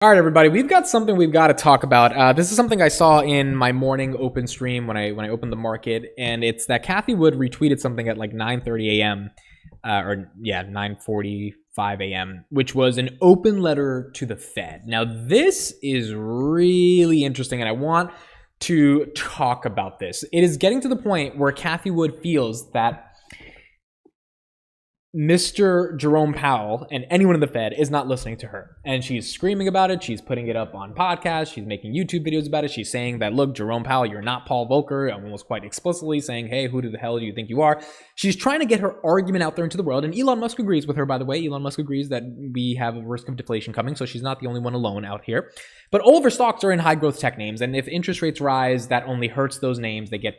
All right, everybody, we've got something we've got to talk about. This is something I saw in my morning open stream when I opened the market, and it's that Cathie Wood retweeted something at like 9:30 a.m. 9:45 a.m., which was an open letter to the Fed. Now, this is really interesting, and I want to talk about this. It is getting to the point where Cathie Wood feels that Mr. Jerome Powell and anyone in the Fed is not listening to her. And she's screaming about it. She's putting it up on podcasts. She's making YouTube videos about it. She's saying that, look, Jerome Powell, you're not Paul Volcker. Almost quite explicitly saying, hey, who the hell do you think you are? She's trying to get her argument out there into the world. And Elon Musk agrees with her, by the way. Elon Musk agrees that we have a risk of deflation coming. So she's not the only one alone out here. But all of her stocks are in high growth tech names. And if interest rates rise, that only hurts those names. They get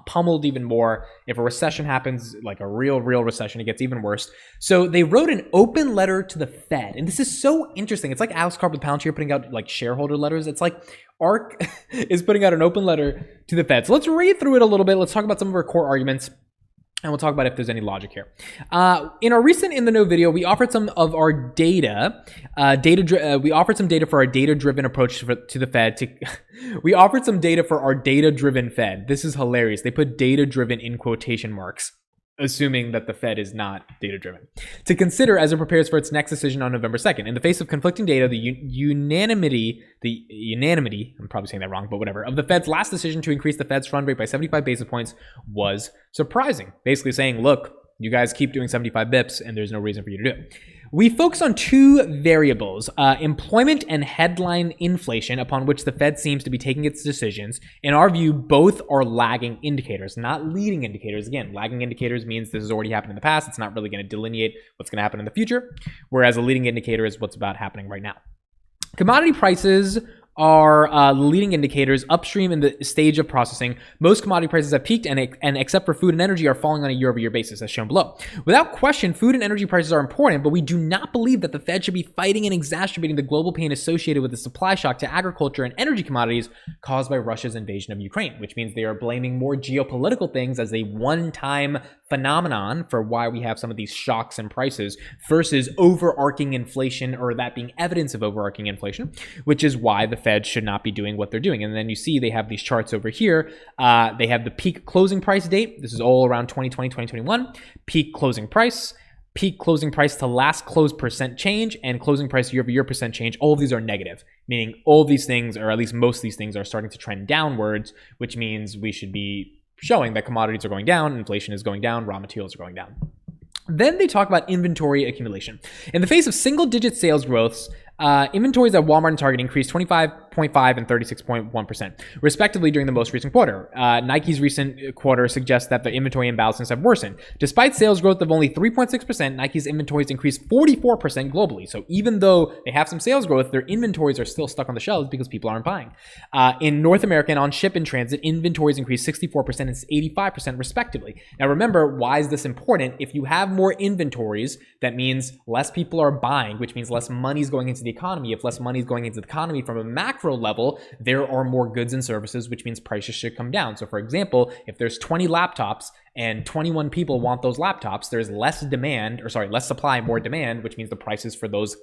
pummeled even more. If a recession happens, like a real recession, it gets even worse. So they wrote an open letter to the Fed. And this is so interesting. It's like Alex Carp with Palantir putting out like shareholder letters. It's like ARK is putting out an open letter to the Fed. So let's read through it a little bit. Let's talk about some of her core arguments. And we'll talk about if there's any logic here. In our recent In the Know video, we offered some of our data. We offered some data for our data-driven approach to the Fed. We offered some data for our data-driven Fed. This is hilarious. They put data-driven in quotation marks, assuming that the Fed is not data-driven, to consider as it prepares for its next decision on November 2nd. In the face of conflicting data, the unanimity, I'm probably saying that wrong, but whatever, of the Fed's last decision to increase the Fed's fund rate by 75 basis points was surprising. Basically saying, look, you guys keep doing 75 bips and there's no reason for you to do it. We focus on two variables, employment and headline inflation, upon which the Fed seems to be taking its decisions. In our view, both are lagging indicators, not leading indicators. Again, lagging indicators means this has already happened in the past. It's not really going to delineate what's going to happen in the future, whereas a leading indicator is what's about happening right now. Commodity prices are leading indicators upstream in the stage of processing. Most commodity prices have peaked and except for food and energy are falling on a year-over-year basis as shown below. Without question, food and energy prices are important, but we do not believe that the Fed should be fighting and exacerbating the global pain associated with the supply shock to agriculture and energy commodities caused by Russia's invasion of Ukraine, which means they are blaming more geopolitical things as a one-time phenomenon for why we have some of these shocks in prices versus overarching inflation, or that being evidence of overarching inflation, which is why the Fed should not be doing what they're doing. And then you see they have these charts over here. They have the peak closing price date. This is all around 2020, 2021. Peak closing price to last close percent change, and closing price year-over-year percent change. All of these are negative, meaning all of these things, or at least most of these things, are starting to trend downwards, which means we should be showing that commodities are going down, inflation is going down, raw materials are going down. Then they talk about inventory accumulation. In the face of single-digit sales growths, inventories at Walmart and Target increased 25.5% and 36.1%, respectively, during the most recent quarter. Nike's recent quarter suggests that the inventory imbalances have worsened. Despite sales growth of only 3.6%, Nike's inventories increased 44% globally. So even though they have some sales growth, their inventories are still stuck on the shelves because people aren't buying. In North America and on ship and transit, inventories increased 64% and 85% respectively. Now remember, why is this important? If you have more inventories, that means less people are buying, which means less money is going into the economy. If less money is going into the economy from a macro level, there are more goods and services, which means prices should come down. So for example, if there's 20 laptops and 21 people want those laptops, there's less supply, more demand, which means the prices for those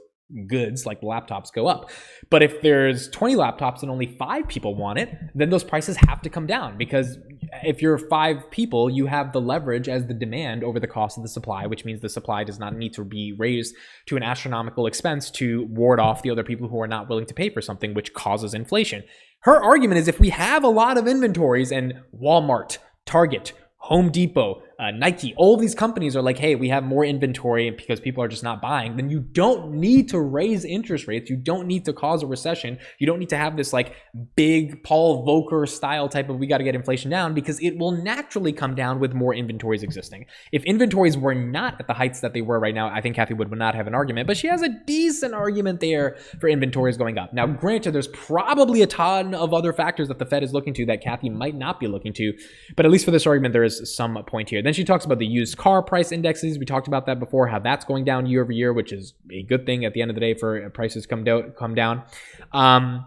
goods like laptops go up. But if there's 20 laptops and only 5 people want it, then those prices have to come down, because if you're 5 people, you have the leverage as the demand over the cost of the supply, which means the supply does not need to be raised to an astronomical expense to ward off the other people who are not willing to pay for something, which causes inflation. Her argument is if we have a lot of inventories and Walmart, Target, Home Depot, Nike, all these companies are like, hey, we have more inventory because people are just not buying, then you don't need to raise interest rates. You don't need to cause a recession. You don't need to have this like big Paul Volcker style type of we got to get inflation down, because it will naturally come down with more inventories existing. If inventories were not at the heights that they were right now, I think Cathie Wood would not have an argument, but she has a decent argument there for inventories going up. Now, granted, there's probably a ton of other factors that the Fed is looking to that Cathie might not be looking to, but at least for this argument, there is some point here. Then she talks about the used car price indexes. We talked about that before, how that's going down year over year, which is a good thing at the end of the day for prices come down. And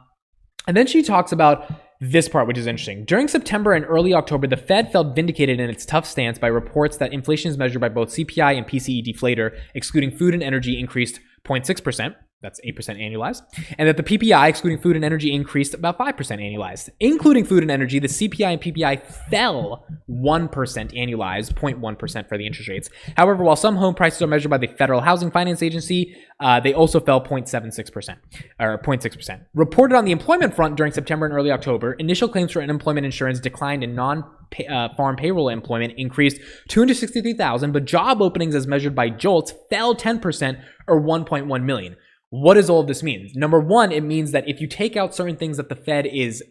then she talks about this part, which is interesting. During September and early October, the Fed felt vindicated in its tough stance by reports that inflation is measured by both CPI and PCE deflator, excluding food and energy, increased 0.6%. That's 8% annualized. And that the PPI, excluding food and energy, increased about 5% annualized. Including food and energy, the CPI and PPI fell 1% annualized, 0.1% for the interest rates. However, while some home prices are measured by the Federal Housing Finance Agency, they also fell 0.76%, or 0.6%. Reported on the employment front during September and early October, initial claims for unemployment insurance declined and non-farm payroll employment increased 263,000, but job openings as measured by JOLTS fell 10%, or 1.1 million. What does all of this mean? Number one, it means that if you take out certain things that the Fed is,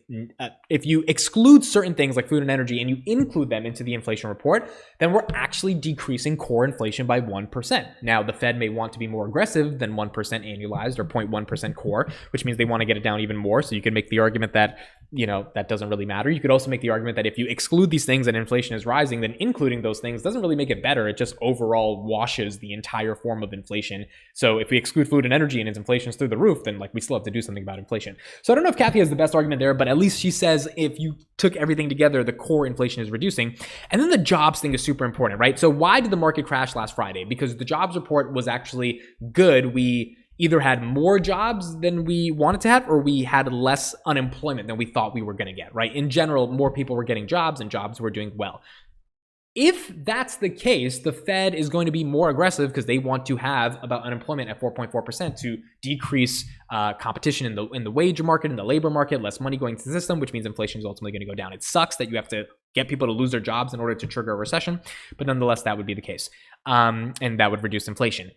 if you exclude certain things like food and energy and you include them into the inflation report, then we're actually decreasing core inflation by 1%. Now, the Fed may want to be more aggressive than 1% annualized or 0.1% core, which means they want to get it down even more. So you can make the argument that, that doesn't really matter. You could also make the argument that if you exclude these things and inflation is rising, then including those things doesn't really make it better. It just overall washes the entire form of inflation. So if we exclude food and energy and its inflation is through the roof, then we still have to do something about inflation. So I don't know if Cathie has the best argument there, but at least she says if you took everything together, the core inflation is reducing. And then the jobs thing is super important, right? So why did the market crash last Friday? Because the jobs report was actually good. We either had more jobs than we wanted to have, or we had less unemployment than we thought we were going to get, right? In general, more people were getting jobs and jobs were doing well. If that's the case, the Fed is going to be more aggressive because they want to have about unemployment at 4.4% to decrease competition in the wage market, in the labor market, less money going to the system, which means inflation is ultimately going to go down. It sucks that you have to get people to lose their jobs in order to trigger a recession, but nonetheless, that would be the case. And that would reduce inflation.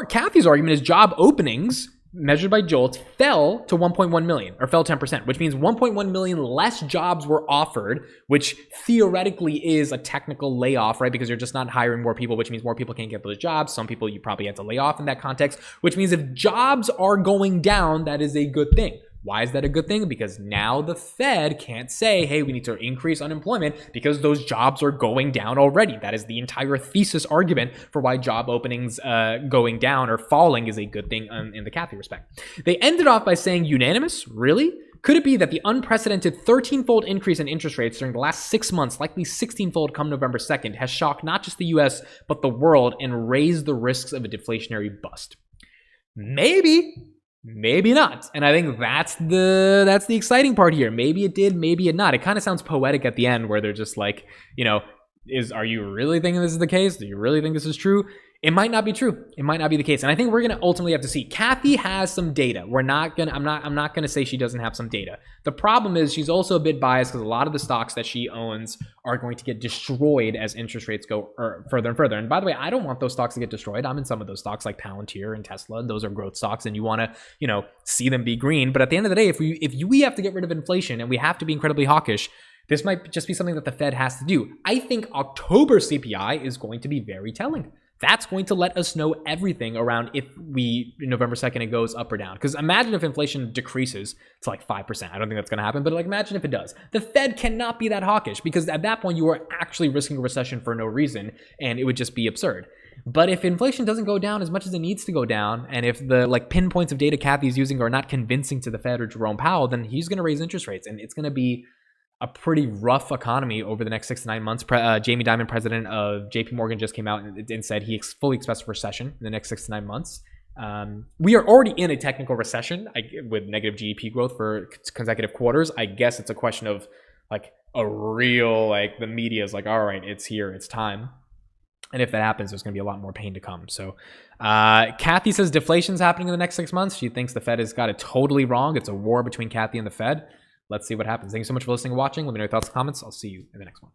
Cathie's argument is job openings measured by JOLTS fell to 1.1 million, or fell 10%, which means 1.1 million less jobs were offered, which theoretically is a technical layoff, right? Because you're just not hiring more people, which means more people can't get those jobs. Some people you probably had to lay off in that context, which means if jobs are going down, that is a good thing. Why is that a good thing? Because now the Fed can't say, hey, we need to increase unemployment because those jobs are going down already. That is the entire thesis argument for why job openings going down or falling is a good thing in the Cathie respect. They ended off by saying unanimous? Really? Could it be that the unprecedented 13-fold increase in interest rates during the last 6 months, likely 16-fold come November 2nd, has shocked not just the US, but the world and raised the risks of a deflationary bust? Maybe. Maybe not. And I think that's the exciting part here. Maybe it did, maybe it not. It kind of sounds poetic at the end where they're just like, are you really thinking this is the case? Do you really think this is true? It might not be true. It might not be the case. And I think we're going to ultimately have to see. Cathie has some data. I'm not going to say she doesn't have some data. The problem is she's also a bit biased because a lot of the stocks that she owns are going to get destroyed as interest rates go further and further. And by the way, I don't want those stocks to get destroyed. I'm in some of those stocks like Palantir and Tesla. Those are growth stocks and you want to, see them be green. But at the end of the day, if we have to get rid of inflation and we have to be incredibly hawkish, this might just be something that the Fed has to do. I think October CPI is going to be very telling. That's going to let us know everything around if November 2nd, it goes up or down. Because imagine if inflation decreases to like 5%. I don't think that's going to happen, but imagine if it does. The Fed cannot be that hawkish because at that point, you are actually risking a recession for no reason, and it would just be absurd. But if inflation doesn't go down as much as it needs to go down, and if the pinpoints of data Cathie's using are not convincing to the Fed or Jerome Powell, then he's going to raise interest rates, and it's going to be a pretty rough economy over the next 6 to 9 months. Jamie Dimon, president of JP Morgan, just came out and said he fully expects a recession in the next 6 to 9 months. We are already in a technical recession with negative GDP growth for consecutive quarters. I guess it's a question of a real, the media is all right, it's here, it's time. And if that happens, there's going to be a lot more pain to come. So Cathie says deflation's happening in the next 6 months. She thinks the Fed has got it totally wrong. It's a war between Cathie and the Fed. Let's see what happens. Thank you so much for listening and watching. Let me know your thoughts and comments. I'll see you in the next one.